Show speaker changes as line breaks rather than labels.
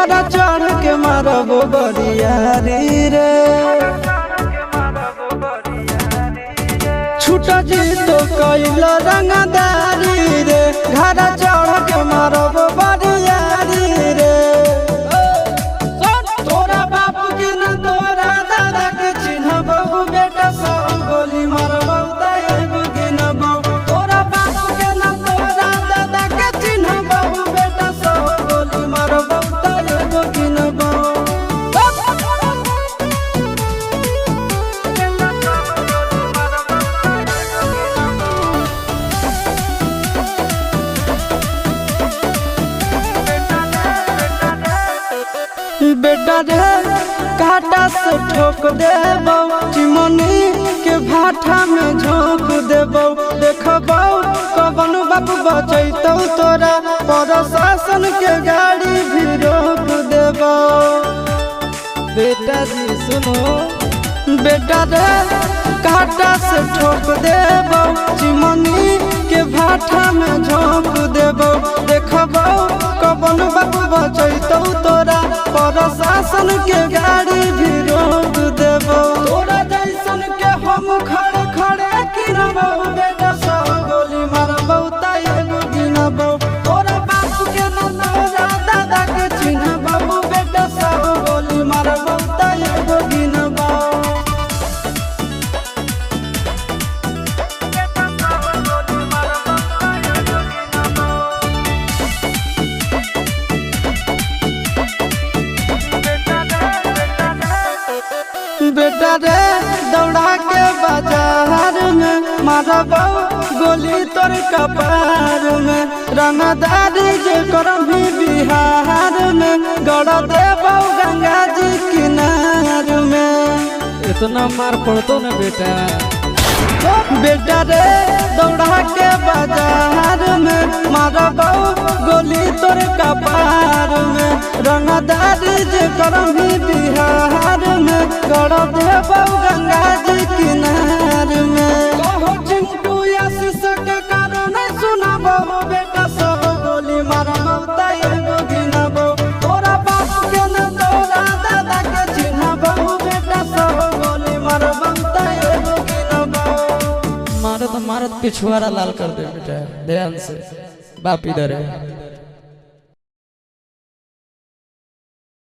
घर चढ़ के मारब बरियारी रे छूट जी तो कैल रंगदारी रे घर चढ़ के मारब बरियारी रे तोरा बाप के न तोरा दादा के चिन्हबहु बेटा सब गोली मारबहु एगो गिनबहु तोरा बाप के न तोरा दादा के चिन्हबहु बेटा सब गोली मारबहु एगो गिनबहु बेटा रे काटा से ठोक देबौ चिमनी के भाठा में झोंक देबौ देखबौ कवन बाप बचैतौ तोरा प्रशासन के गाड़ी भी रोक देबौ बेटा जी सुनो बेटा रे काटा से ठोक देबौ चिमनी के भाठा में झोंक देबौ देखबौ कवन बाप बचैतौ तोरा प्रशासन के गाड़ी भी रोक देबौ तोरा जैसन के हम खड़े खड़े गिनबौ बेटा सब गोली मारबौ एगो गिनबौ तोरा बाप के न तोरा दादा के चिन्हबौ बेटा सब गोली मारबौ एगो गिनबौ बेटा रे दौड़ा के बाजार में मारबौ गोली तोर कपार में रंगदारी जे करभी बिहार में गड़ देबौ गंगा जी किनार में
इतना मार पड़तो न बेटा
बेटा रे दौड़ा के बाजार में मारबौ गोली तोर कपार में रंगदारी जे करभी बिहार में गड़ देबौ गंगा जी किनार में कहो चिंटू आशीष के कारण सुनबौ बेटा सब गोली मारबौ एगो गिनबौ तोरा बाप के न तोरा दादा के चिन्हबौ बेटा सब गोली मारबौ एगो गिनबौ
मारत मारत पिछुआरा लाल कर दे बेटा ध्यान से बाप इधर है।